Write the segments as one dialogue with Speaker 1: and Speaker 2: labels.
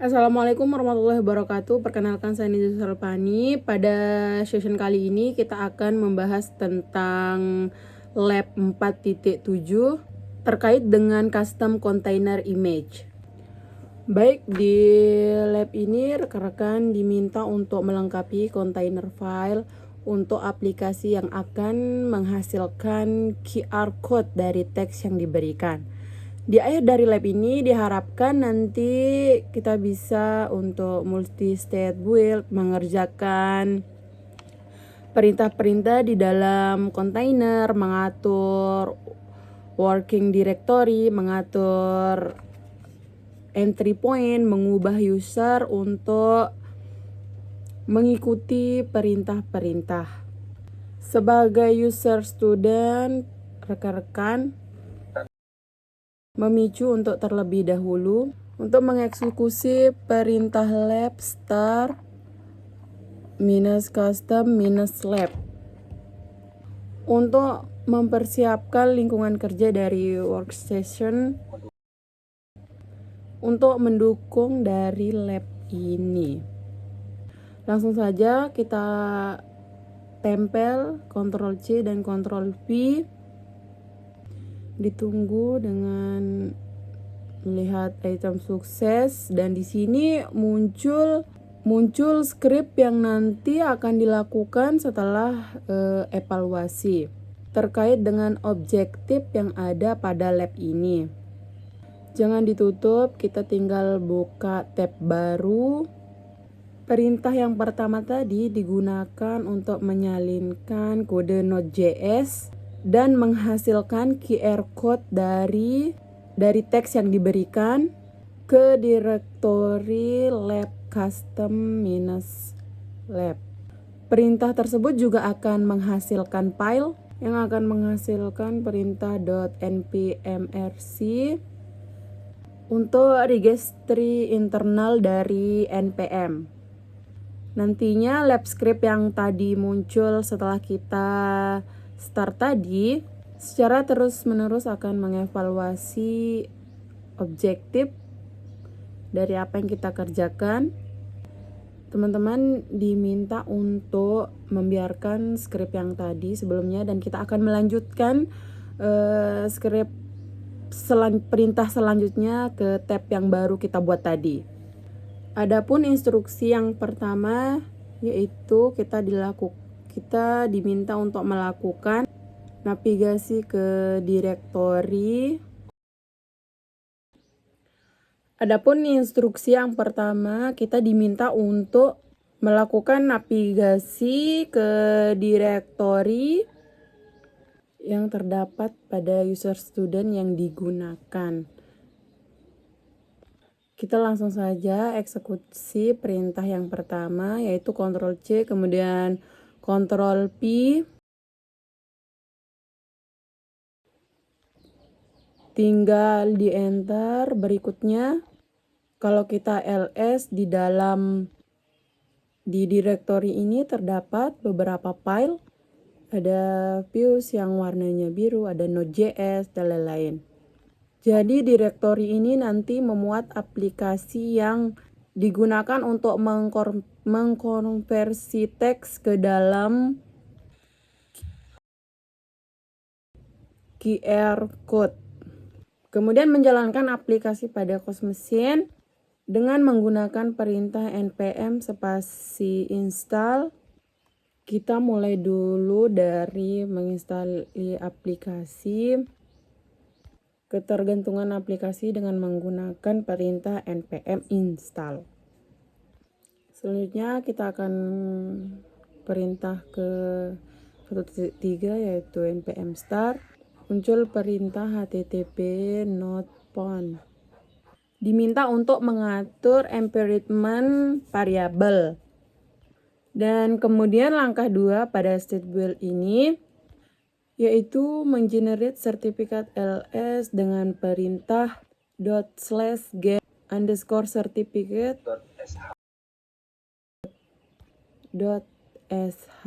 Speaker 1: Assalamualaikum warahmatullahi wabarakatuh. Perkenalkan saya Nizar Salpani. Pada session kali ini kita akan membahas tentang lab 4.7 terkait dengan custom container image. Baik, di lab ini rekan-rekan diminta untuk melengkapi container file untuk aplikasi yang akan menghasilkan QR code dari teks yang diberikan. Di akhir dari lab ini diharapkan nanti kita bisa untuk multi-state build, mengerjakan perintah-perintah di dalam kontainer, mengatur working directory, mengatur entry point, mengubah user untuk mengikuti perintah-perintah. Sebagai user student, rekan-rekan memicu untuk terlebih dahulu untuk mengeksekusi perintah lab start -custom -lab untuk mempersiapkan lingkungan kerja dari workstation untuk mendukung dari lab ini. Langsung saja kita tempel Ctrl C dan Ctrl V. Ditunggu dengan melihat item sukses, dan di sini muncul script yang nanti akan dilakukan setelah evaluasi terkait dengan objektif yang ada pada lab ini. Jangan ditutup, kita tinggal buka tab baru. Perintah yang pertama tadi digunakan untuk menyalinkan kode Node.js dan menghasilkan QR code dari teks yang diberikan ke direktori lab custom -lab. Perintah tersebut juga akan menghasilkan file yang akan menghasilkan perintah .npmrc untuk registry internal dari npm. Nantinya lab script yang tadi muncul setelah kita start tadi secara terus-menerus akan mengevaluasi objektif dari apa yang kita kerjakan. Teman-teman diminta untuk membiarkan script yang tadi sebelumnya, dan kita akan melanjutkan script perintah selanjutnya ke tab yang baru kita buat tadi. Adapun instruksi yang pertama yaitu kita diminta untuk melakukan navigasi ke direktori. Adapun instruksi yang pertama kita diminta untuk melakukan navigasi ke direktori yang terdapat pada user student yang digunakan. Kita langsung saja eksekusi perintah yang pertama, yaitu Ctrl C kemudian Ctrl P. Tinggal di enter. Berikutnya kalau kita ls, di direktori ini terdapat beberapa file. Ada views yang warnanya biru, ada Node.js dan lain-lain. Jadi direktori ini nanti memuat aplikasi yang digunakan untuk mengkonversi teks ke dalam QR code. Kemudian menjalankan aplikasi pada host mesin dengan menggunakan perintah npm spasi install. Kita mulai dulu dari menginstal aplikasi. Ketergantungan aplikasi dengan menggunakan perintah npm install. Selanjutnya kita akan perintah ke 1.3 yaitu npm start. Muncul perintah http node.phone. Diminta untuk mengatur environment variable. Dan kemudian langkah 2 pada state build ini yaitu menggenerate sertifikat ls dengan perintah ./get _certificate .sh.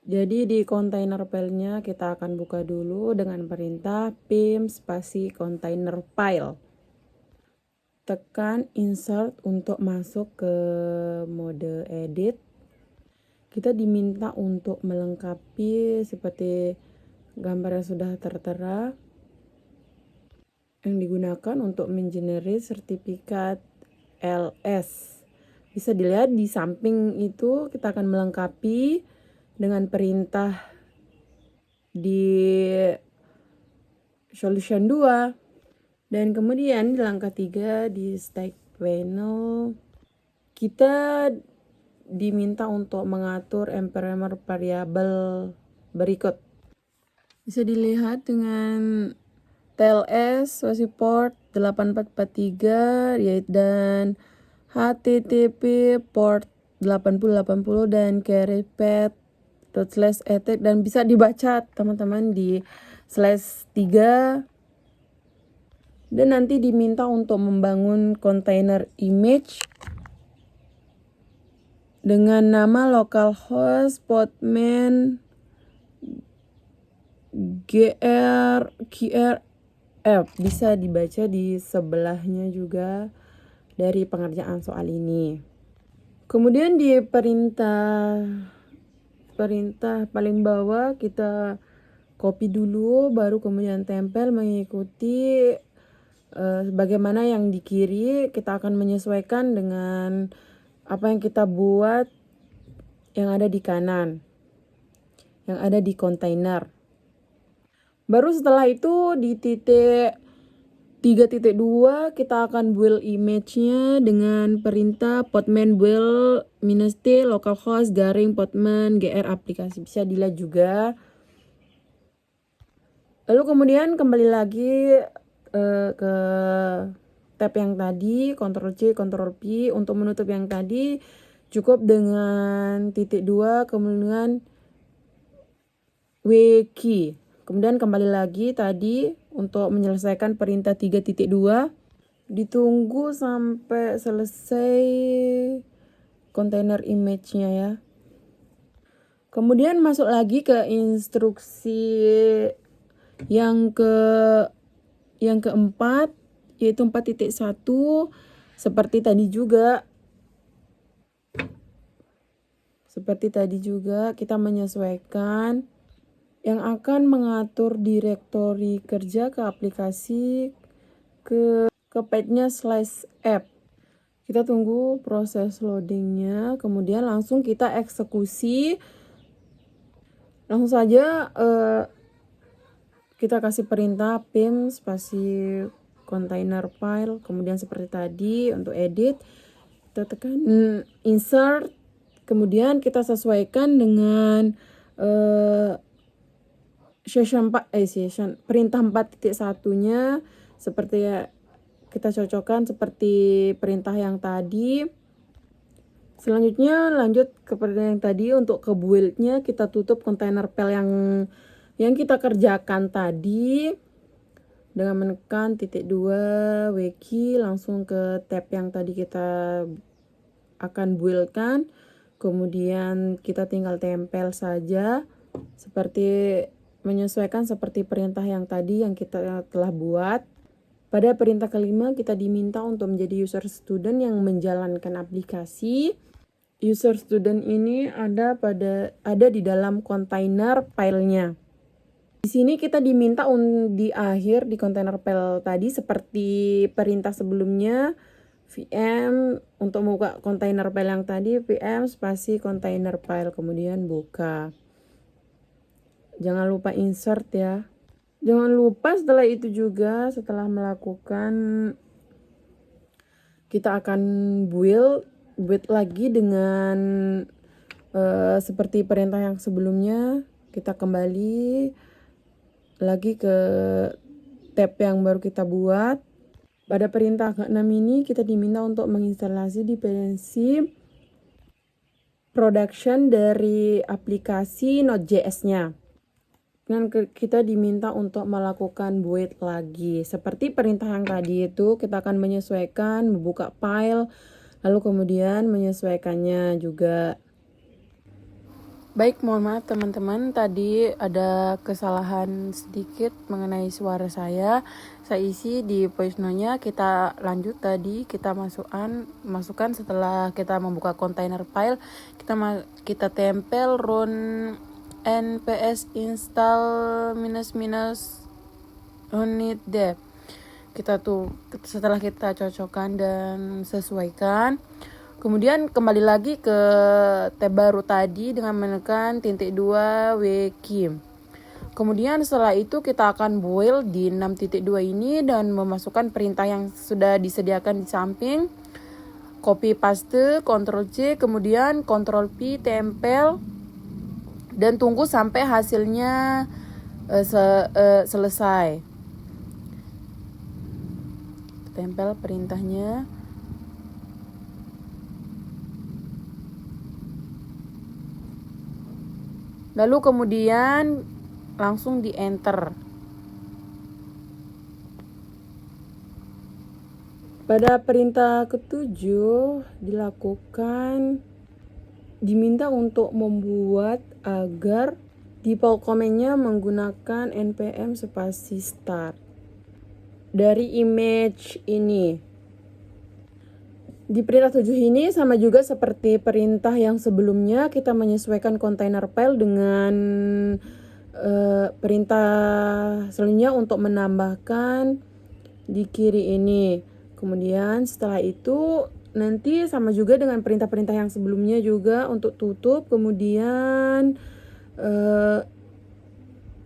Speaker 1: Jadi di container filenya kita akan buka dulu dengan perintah pim spasi container file. tekan insert untuk masuk ke mode edit. Kita diminta untuk melengkapi seperti gambar yang sudah tertera yang digunakan untuk mengenerate sertifikat LS. Bisa dilihat di samping itu kita akan melengkapi dengan perintah di solution 2. Dan kemudian di langkah 3 di stack panel kita diminta untuk mengatur environment variable berikut. Bisa dilihat dengan TLS versi port 8443 dan HTTP port 8080 dan carry path /etec dan bisa dibaca teman-teman di /3. Dan nanti diminta untuk membangun container image dengan nama localhost podman grf. Bisa dibaca di sebelahnya juga dari pengerjaan soal ini. Kemudian di perintah paling bawah kita copy dulu, baru kemudian tempel mengikuti bagaimana yang di kiri. Kita akan menyesuaikan dengan apa yang kita buat yang ada di kanan, yang ada di kontainer. Baru setelah itu di titik 3.2 kita akan build image-nya dengan perintah podman build -t localhost podman gr aplikasi. Bisa dilihat juga. Lalu kemudian kembali lagi ke tab yang tadi, Ctrl C, Ctrl P. Untuk menutup yang tadi cukup dengan titik 2 kemudian W key. Kemudian kembali lagi tadi untuk menyelesaikan perintah 3.2. Ditunggu sampai selesai container image-nya ya. Kemudian masuk lagi ke instruksi yang keempat, yaitu 4.1. Seperti tadi juga kita menyesuaikan yang akan mengatur direktori kerja ke aplikasi ke path-nya /app. Kita tunggu proses loadingnya, kemudian langsung kita eksekusi. Langsung saja kita kasih perintah pim spasi container file, kemudian seperti tadi untuk edit kita tekan insert, kemudian kita sesuaikan dengan perintah 4.1-nya seperti ya, kita cocokkan seperti perintah yang tadi. Selanjutnya lanjut ke perintah yang tadi. Untuk ke build-nya kita tutup container file yang kita kerjakan tadi dengan menekan titik 2 W key, langsung ke tab yang tadi kita akan build-kan. Kemudian kita tinggal tempel saja seperti menyesuaikan seperti perintah yang tadi yang kita telah buat. Pada perintah kelima kita diminta untuk menjadi user student yang menjalankan aplikasi. User student ini ada di dalam kontainer filenya. Di sini kita diminta di akhir di kontainer file tadi seperti perintah sebelumnya, vm untuk membuka kontainer file yang tadi, vm spasi kontainer file kemudian buka. Jangan lupa insert ya. Jangan lupa setelah itu juga, setelah melakukan, kita akan build lagi dengan seperti perintah yang sebelumnya. Kita kembali lagi ke tab yang baru kita buat. Pada perintah ke-6 ini kita diminta untuk menginstalasi dependensi production dari aplikasi Node.js-nya. Dan kita diminta untuk melakukan build lagi. Seperti perintah yang tadi itu, kita akan menyesuaikan, membuka file, lalu kemudian menyesuaikannya juga. Baik, mohon maaf teman-teman, tadi ada kesalahan sedikit mengenai suara saya. Saya isi di voice note-nya. Kita lanjut tadi, kita masukkan setelah kita membuka container file, kita tempel run nps install unit dep. Setelah kita cocokkan dan sesuaikan, kemudian kembali lagi ke tab baru tadi dengan menekan "2 wkim". Kemudian setelah itu kita akan boil di 6.2 ini dan memasukkan perintah yang sudah disediakan di samping. Copy paste, Ctrl C, kemudian Ctrl P, tempel dan tunggu sampai hasilnya selesai. Tempel perintahnya. Lalu kemudian langsung di enter. Pada perintah ketujuh diminta untuk membuat agar default command-nya menggunakan npm spasi start dari image ini. Di perintah 7 ini sama juga seperti perintah yang sebelumnya, kita menyesuaikan container file dengan perintah selanjutnya untuk menambahkan di kiri ini. Kemudian setelah itu nanti sama juga dengan perintah-perintah yang sebelumnya juga untuk tutup, kemudian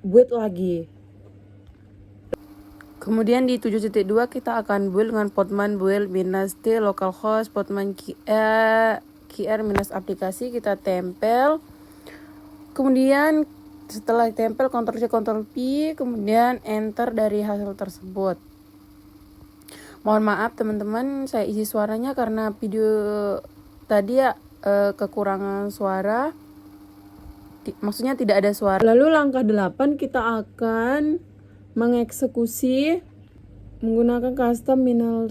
Speaker 1: buat lagi. Kemudian di 7.2 kita akan build dengan podman build -t localhost podman kr aplikasi, kita tempel. Kemudian setelah tempel Ctrl C Ctrl P, kemudian enter dari hasil tersebut. Mohon maaf teman-teman, saya isi suaranya karena video tadi kekurangan suara. Maksudnya tidak ada suara. Lalu langkah 8 kita akan mengeksekusi menggunakan custom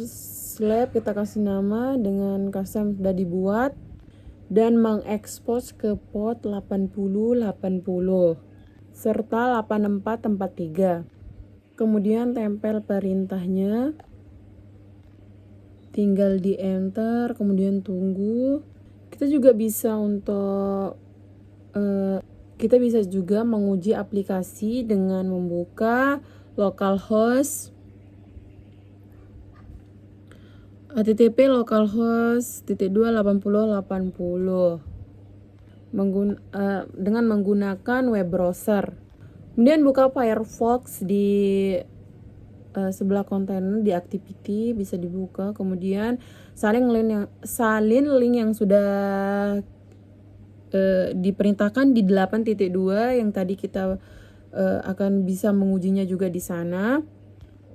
Speaker 1: slab, kita kasih nama dengan custom sudah dibuat, dan mengekspos ke port 8080 serta 8443. Kemudian tempel perintahnya, tinggal di enter, kemudian tunggu. Kita juga bisa menguji aplikasi dengan membuka localhost http localhost /28080 dengan menggunakan web browser. Kemudian buka Firefox di sebelah kontainer di activity, bisa dibuka. Kemudian salin link yang sudah diperintahkan di 8.2 yang tadi kita akan bisa mengujinya juga di sana.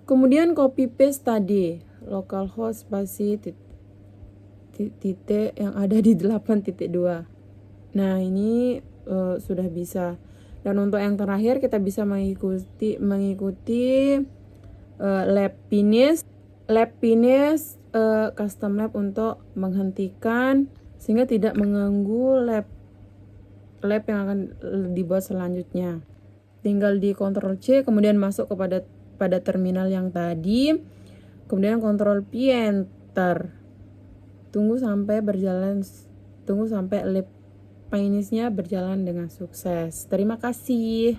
Speaker 1: Kemudian copy paste tadi localhost spasi titik yang ada di 8.2. Nah, ini sudah bisa. Dan untuk yang terakhir kita bisa mengikuti lab finish custom lab untuk menghentikan sehingga tidak mengganggu lab yang akan dibuat selanjutnya. Tinggal di Ctrl C, kemudian masuk pada terminal yang tadi, kemudian Ctrl P, enter. Tunggu sampai lab finishnya berjalan dengan sukses. Terima kasih.